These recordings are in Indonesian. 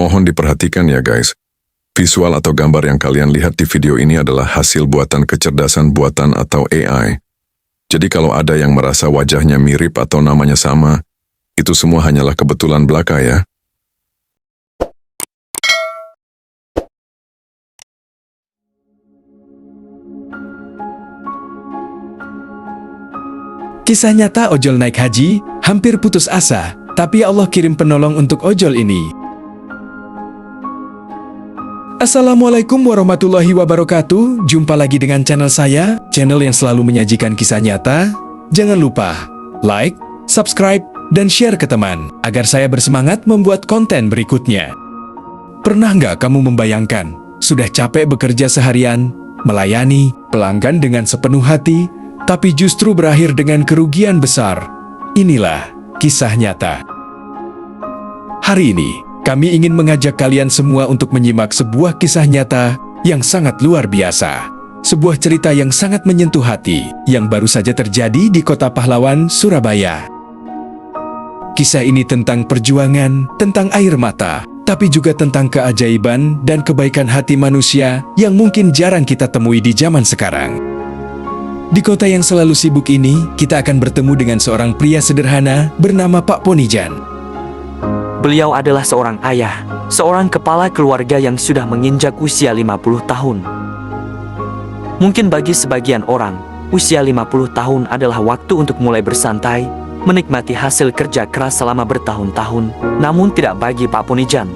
Mohon diperhatikan ya guys. Visual atau gambar yang kalian lihat di video ini adalah hasil buatan kecerdasan buatan atau AI. Jadi kalau ada yang merasa wajahnya mirip atau namanya sama, itu semua hanyalah kebetulan belaka ya. Kisah nyata ojol naik haji, hampir putus asa, tapi Allah kirim penolong untuk ojol ini. Assalamualaikum warahmatullahi wabarakatuh. Jumpa lagi dengan channel saya, channel yang selalu menyajikan kisah nyata. Jangan lupa like, subscribe, dan share ke teman, agar saya bersemangat membuat konten berikutnya. Pernah nggak kamu membayangkan, sudah capek bekerja seharian, melayani pelanggan dengan sepenuh hati, tapi justru berakhir dengan kerugian besar? Inilah kisah nyata. Hari ini, kami ingin mengajak kalian semua untuk menyimak sebuah kisah nyata yang sangat luar biasa. Sebuah cerita yang sangat menyentuh hati, yang baru saja terjadi di Kota Pahlawan, Surabaya. Kisah ini tentang perjuangan, tentang air mata, tapi juga tentang keajaiban dan kebaikan hati manusia yang mungkin jarang kita temui di zaman sekarang. Di kota yang selalu sibuk ini, kita akan bertemu dengan seorang pria sederhana bernama Pak Ponijan. Beliau adalah seorang ayah, seorang kepala keluarga yang sudah menginjak usia 50 tahun. Mungkin bagi sebagian orang, usia 50 tahun adalah waktu untuk mulai bersantai, menikmati hasil kerja keras selama bertahun-tahun, namun tidak bagi Pak Ponijan.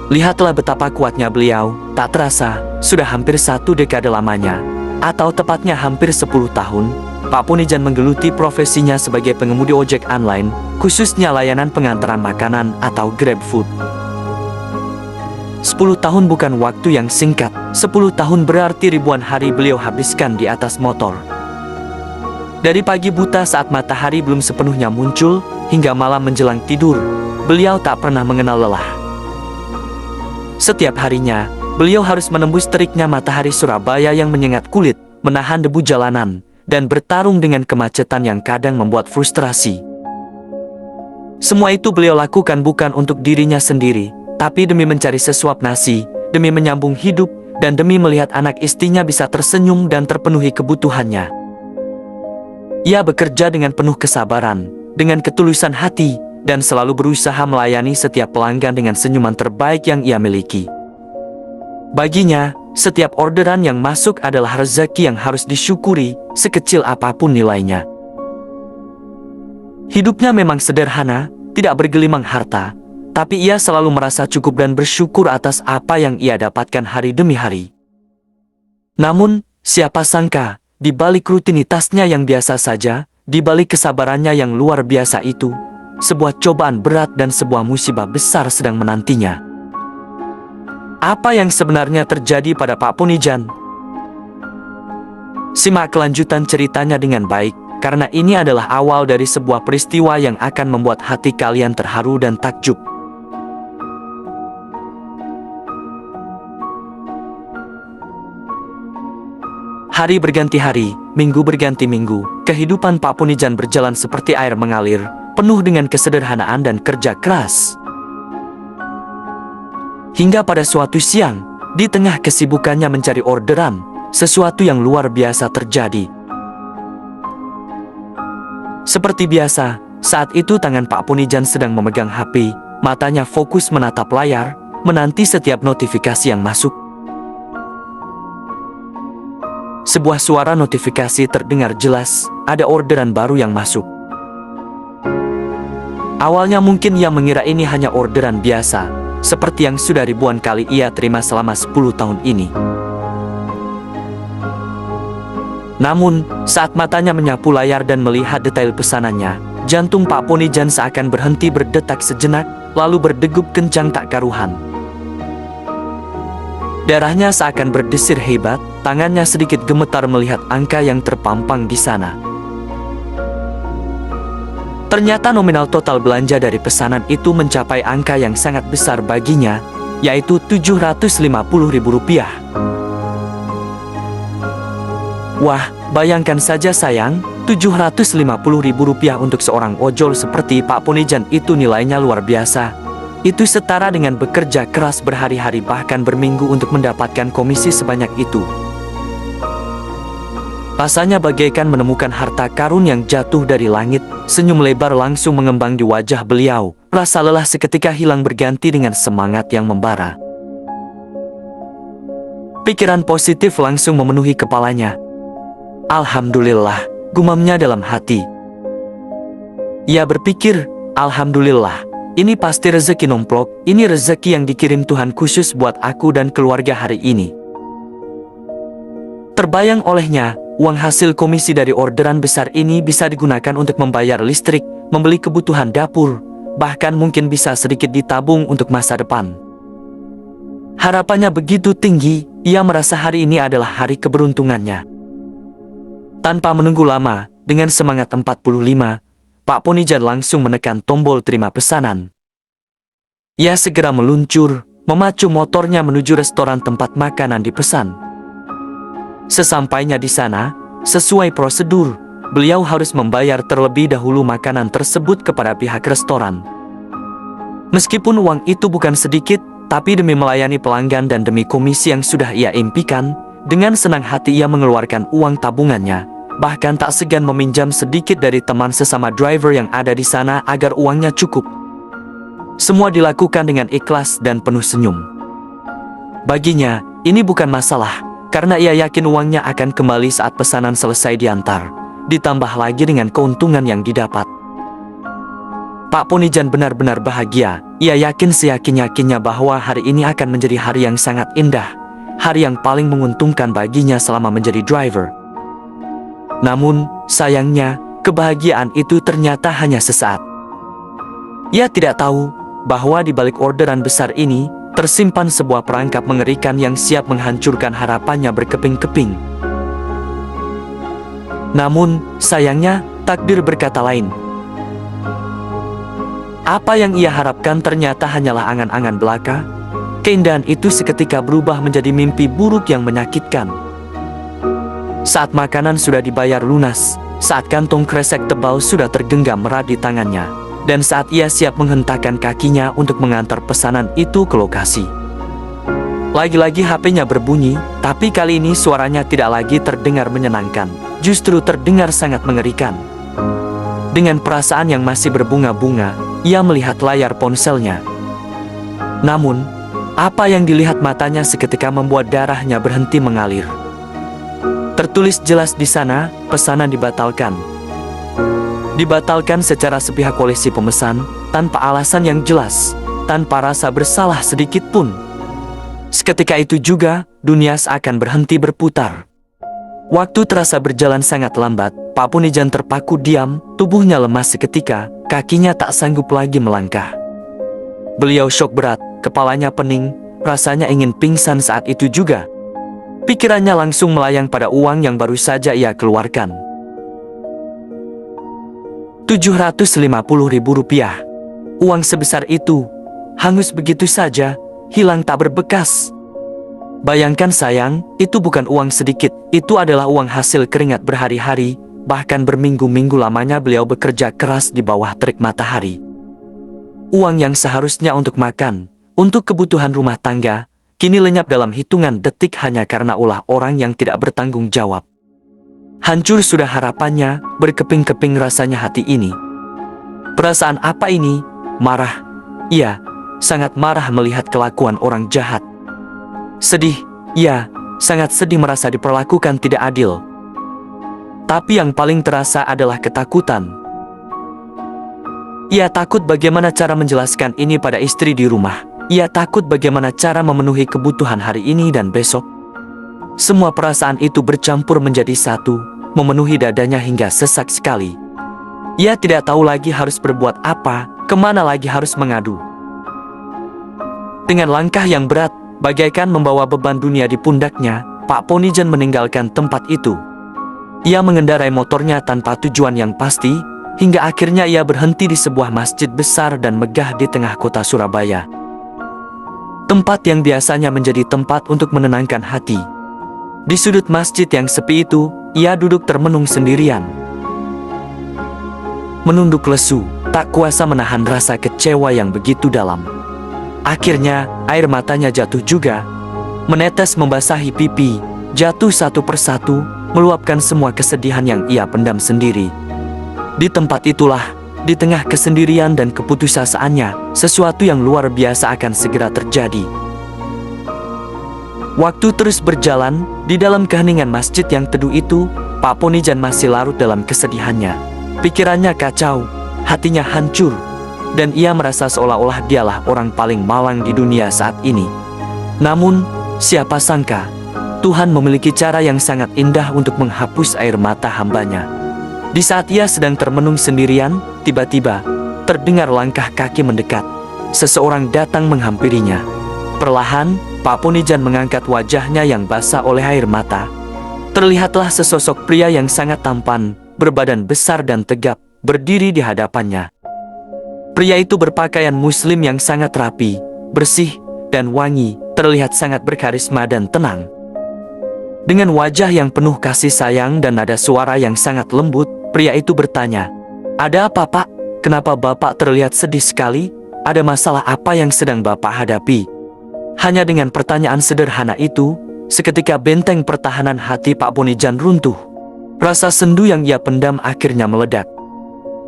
Lihatlah betapa kuatnya beliau, tak terasa, sudah hampir 1 dekade lamanya, atau tepatnya hampir 10 tahun, Pak Ponijan menggeluti profesinya sebagai pengemudi ojek online, khususnya layanan pengantaran makanan atau GrabFood. 10 tahun bukan waktu yang singkat, 10 tahun berarti ribuan hari beliau habiskan di atas motor. Dari pagi buta saat matahari belum sepenuhnya muncul, hingga malam menjelang tidur, beliau tak pernah mengenal lelah. Setiap harinya, beliau harus menembus teriknya matahari Surabaya yang menyengat kulit, menahan debu jalanan, dan bertarung dengan kemacetan yang kadang membuat frustrasi. Semua itu beliau lakukan bukan untuk dirinya sendiri, tapi demi mencari sesuap nasi, demi menyambung hidup, dan demi melihat anak istrinya bisa tersenyum dan terpenuhi kebutuhannya. Ia bekerja dengan penuh kesabaran, dengan ketulusan hati, dan selalu berusaha melayani setiap pelanggan dengan senyuman terbaik yang ia miliki. Baginya, setiap orderan yang masuk adalah rezeki yang harus disyukuri, sekecil apapun nilainya. Hidupnya memang sederhana, tidak bergelimang harta, tapi ia selalu merasa cukup dan bersyukur atas apa yang ia dapatkan hari demi hari. Namun, siapa sangka, di balik rutinitasnya yang biasa saja, di balik kesabarannya yang luar biasa itu, sebuah cobaan berat dan sebuah musibah besar sedang menantinya. Apa yang sebenarnya terjadi pada Pak Ponijan? Simak kelanjutan ceritanya dengan baik, karena ini adalah awal dari sebuah peristiwa yang akan membuat hati kalian terharu dan takjub. Hari berganti hari, minggu berganti minggu, kehidupan Pak Ponijan berjalan seperti air mengalir, penuh dengan kesederhanaan dan kerja keras. Hingga pada suatu siang, di tengah kesibukannya mencari orderan, sesuatu yang luar biasa terjadi. Seperti biasa, saat itu tangan Pak Ponijan sedang memegang HP, matanya fokus menatap layar, menanti setiap notifikasi yang masuk. Sebuah suara notifikasi terdengar jelas, ada orderan baru yang masuk. Awalnya mungkin ia mengira ini hanya orderan biasa, seperti yang sudah ribuan kali ia terima selama 10 tahun ini. Namun, saat matanya menyapu layar dan melihat detail pesanannya, jantung Pak Ponijan seakan berhenti berdetak sejenak, lalu berdegup kencang tak karuhan. Darahnya seakan berdesir hebat, tangannya sedikit gemetar melihat angka yang terpampang di sana. Ternyata nominal total belanja dari pesanan itu mencapai angka yang sangat besar baginya, yaitu Rp750.000. Wah, bayangkan saja sayang, Rp750.000 untuk seorang ojol seperti Pak Ponijan itu nilainya luar biasa. itu setara dengan bekerja keras berhari-hari bahkan berminggu untuk mendapatkan komisi sebanyak itu. Rasanya bagaikan menemukan harta karun yang jatuh dari langit. Senyum lebar langsung mengembang di wajah beliau. Rasa lelah seketika hilang berganti dengan semangat yang membara. Pikiran positif langsung memenuhi kepalanya. Alhamdulillah, gumamnya dalam hati. Ia berpikir, alhamdulillah, ini pasti rezeki nomplok, ini rezeki yang dikirim Tuhan khusus buat aku dan keluarga hari ini. Terbayang olehnya, uang hasil komisi dari orderan besar ini bisa digunakan untuk membayar listrik, membeli kebutuhan dapur, bahkan mungkin bisa sedikit ditabung untuk masa depan. Harapannya begitu tinggi, ia merasa hari ini adalah hari keberuntungannya. Tanpa menunggu lama, dengan semangat 45, Pak Ponijan langsung menekan tombol terima pesanan. Ia segera meluncur, memacu motornya menuju restoran tempat makanan dipesan. Sesampainya di sana, sesuai prosedur, beliau harus membayar terlebih dahulu makanan tersebut kepada pihak restoran. Meskipun uang itu bukan sedikit, tapi demi melayani pelanggan dan demi komisi yang sudah ia impikan, dengan senang hati ia mengeluarkan uang tabungannya, bahkan tak segan meminjam sedikit dari teman sesama driver yang ada di sana agar uangnya cukup. Semua dilakukan dengan ikhlas dan penuh senyum. Baginya, ini bukan masalah, karena ia yakin uangnya akan kembali saat pesanan selesai diantar, ditambah lagi dengan keuntungan yang didapat. Pak Ponijan benar-benar bahagia. Ia yakin seyakin-yakinnya bahwa hari ini akan menjadi hari yang sangat indah, hari yang paling menguntungkan baginya selama menjadi driver. Namun, sayangnya, kebahagiaan itu ternyata hanya sesaat. Ia tidak tahu bahwa di balik orderan besar ini, tersimpan sebuah perangkap mengerikan yang siap menghancurkan harapannya berkeping-keping. Namun, sayangnya, takdir berkata lain. Apa yang ia harapkan ternyata hanyalah angan-angan belaka. Keindahan itu seketika berubah menjadi mimpi buruk yang menyakitkan. Saat makanan sudah dibayar lunas, saat kantong kresek tebal sudah tergenggam erat di tangannya, dan saat ia siap menghentakkan kakinya untuk mengantar pesanan itu ke lokasi. Lagi-lagi HP-nya berbunyi, tapi kali ini suaranya tidak lagi terdengar menyenangkan, justru terdengar sangat mengerikan. Dengan perasaan yang masih berbunga-bunga, ia melihat layar ponselnya. Namun, apa yang dilihat matanya seketika membuat darahnya berhenti mengalir. Tertulis jelas di sana, pesanan dibatalkan. Dibatalkan secara sepihak oleh si pemesan, tanpa alasan yang jelas, tanpa rasa bersalah sedikit pun. Seketika itu juga, dunia seakan berhenti berputar. Waktu terasa berjalan sangat lambat, Pak Ponijan terpaku diam, tubuhnya lemas seketika, kakinya tak sanggup lagi melangkah. Beliau syok berat, kepalanya pening, rasanya ingin pingsan saat itu juga. Pikirannya langsung melayang pada uang yang baru saja ia keluarkan. Rp750.000. Uang sebesar itu, hangus begitu saja, hilang tak berbekas. Bayangkan sayang, itu bukan uang sedikit, itu adalah uang hasil keringat berhari-hari, bahkan berminggu-minggu lamanya beliau bekerja keras di bawah terik matahari. Uang yang seharusnya untuk makan, untuk kebutuhan rumah tangga, kini lenyap dalam hitungan detik hanya karena ulah orang yang tidak bertanggung jawab. Hancur sudah harapannya, berkeping-keping rasanya hati ini. Perasaan apa ini? Marah. Iya, sangat marah melihat kelakuan orang jahat. Sedih, ya, sangat sedih merasa diperlakukan tidak adil. Tapi yang paling terasa adalah ketakutan. Ia takut bagaimana cara menjelaskan ini pada istri di rumah. Ia takut bagaimana cara memenuhi kebutuhan hari ini dan besok. Semua perasaan itu bercampur menjadi satu, memenuhi dadanya hingga sesak sekali. Ia tidak tahu lagi harus berbuat apa, kemana lagi harus mengadu. Dengan langkah yang berat, bagaikan membawa beban dunia di pundaknya, Pak Ponijan meninggalkan tempat itu. Ia mengendarai motornya tanpa tujuan yang pasti, hingga akhirnya ia berhenti di sebuah masjid besar dan megah di tengah kota Surabaya. Tempat yang biasanya menjadi tempat untuk menenangkan hati. Di sudut masjid yang sepi itu, ia duduk termenung sendirian. Menunduk lesu, tak kuasa menahan rasa kecewa yang begitu dalam. Akhirnya, air matanya jatuh juga. Menetes membasahi pipi, jatuh satu persatu, meluapkan semua kesedihan yang ia pendam sendiri. Di tempat itulah, di tengah kesendirian dan keputusaasaannya, sesuatu yang luar biasa akan segera terjadi. Waktu terus berjalan, di dalam keheningan masjid yang teduh itu, Pak Ponijan masih larut dalam kesedihannya. Pikirannya kacau, hatinya hancur, dan ia merasa seolah-olah dialah orang paling malang di dunia saat ini. Namun, siapa sangka, Tuhan memiliki cara yang sangat indah untuk menghapus air mata hambanya. Di saat ia sedang termenung sendirian, tiba-tiba, terdengar langkah kaki mendekat. Seseorang datang menghampirinya. Perlahan, Pak Ponijan mengangkat wajahnya yang basah oleh air mata. Terlihatlah sesosok pria yang sangat tampan, berbadan besar dan tegap, berdiri di hadapannya. Pria itu berpakaian muslim yang sangat rapi, bersih, dan wangi, terlihat sangat berkarisma dan tenang. Dengan wajah yang penuh kasih sayang dan nada suara yang sangat lembut, pria itu bertanya, "Ada apa, Pak? Kenapa Bapak terlihat sedih sekali? Ada masalah apa yang sedang Bapak hadapi?" Hanya dengan pertanyaan sederhana itu, seketika benteng pertahanan hati Pak Ponijan runtuh. Rasa sendu yang ia pendam akhirnya meledak.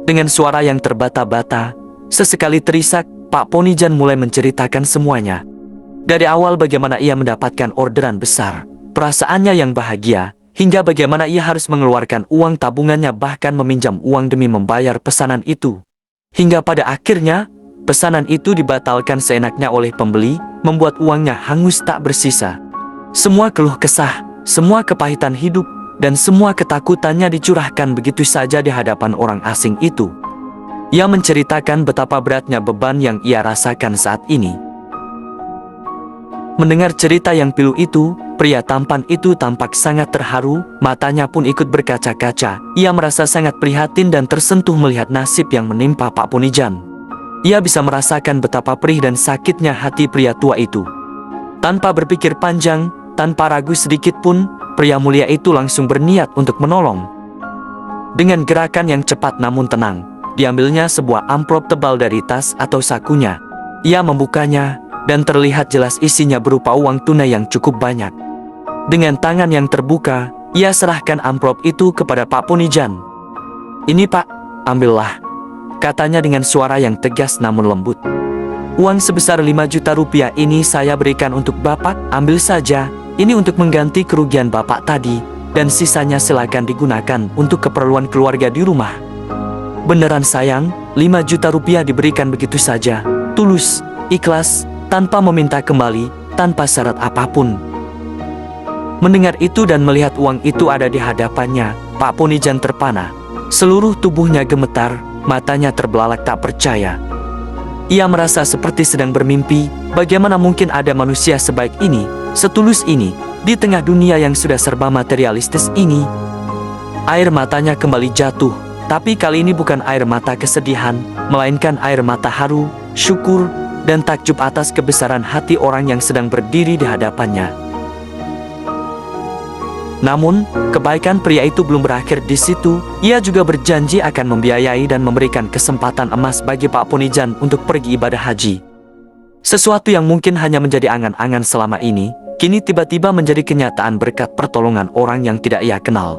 Dengan suara yang terbata-bata, sesekali terisak, Pak Ponijan mulai menceritakan semuanya. Dari awal bagaimana ia mendapatkan orderan besar, perasaannya yang bahagia, hingga bagaimana ia harus mengeluarkan uang tabungannya bahkan meminjam uang demi membayar pesanan itu. Hingga pada akhirnya, pesanan itu dibatalkan seenaknya oleh pembeli, membuat uangnya hangus tak bersisa. Semua keluh kesah, semua kepahitan hidup, dan semua ketakutannya dicurahkan begitu saja di hadapan orang asing itu. Ia menceritakan betapa beratnya beban yang ia rasakan saat ini. Mendengar cerita yang pilu itu, pria tampan itu tampak sangat terharu, matanya pun ikut berkaca-kaca. Ia merasa sangat prihatin dan tersentuh melihat nasib yang menimpa Pak Ponijan. Ia bisa merasakan betapa perih dan sakitnya hati pria tua itu. Tanpa berpikir panjang, tanpa ragu sedikit pun, pria mulia itu langsung berniat untuk menolong. Dengan gerakan yang cepat namun tenang, diambilnya sebuah amplop tebal dari tas atau sakunya. Ia membukanya, dan terlihat jelas isinya berupa uang tunai yang cukup banyak. Dengan tangan yang terbuka, ia serahkan amplop itu kepada Pak Ponijan. "Ini, Pak, ambillah," katanya dengan suara yang tegas namun lembut. "Uang sebesar 5 juta rupiah ini saya berikan untuk Bapak, ambil saja. Ini untuk mengganti kerugian Bapak tadi, dan sisanya silakan digunakan untuk keperluan keluarga di rumah." Beneran sayang, 5 juta rupiah diberikan begitu saja, tulus, ikhlas, tanpa meminta kembali, tanpa syarat apapun. Mendengar itu dan melihat uang itu ada di hadapannya, Pak Ponijan terpana. Seluruh tubuhnya gemetar, matanya terbelalak tak percaya. Ia merasa seperti sedang bermimpi. Bagaimana mungkin ada manusia sebaik ini, setulus ini, di tengah dunia yang sudah serba materialistis ini? Air matanya kembali jatuh, tapi kali ini bukan air mata kesedihan, melainkan air mata haru, syukur, dan takjub atas kebesaran hati orang yang sedang berdiri di hadapannya. Namun, kebaikan pria itu belum berakhir di situ. Ia juga berjanji akan membiayai dan memberikan kesempatan emas bagi Pak Ponijan untuk pergi ibadah haji. Sesuatu yang mungkin hanya menjadi angan-angan selama ini, kini tiba-tiba menjadi kenyataan berkat pertolongan orang yang tidak ia kenal.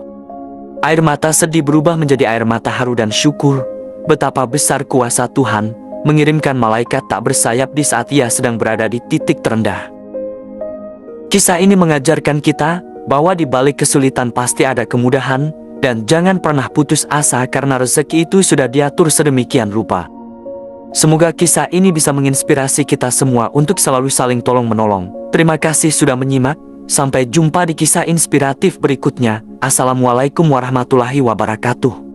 Air mata sedih berubah menjadi air mata haru dan syukur. Betapa besar kuasa Tuhan mengirimkan malaikat tak bersayap di saat ia sedang berada di titik terendah. Kisah ini mengajarkan kita bahwa di balik kesulitan pasti ada kemudahan, dan jangan pernah putus asa karena rezeki itu sudah diatur sedemikian rupa. Semoga kisah ini bisa menginspirasi kita semua untuk selalu saling tolong-menolong. Terima kasih sudah menyimak, sampai jumpa di kisah inspiratif berikutnya. Assalamualaikum warahmatullahi wabarakatuh.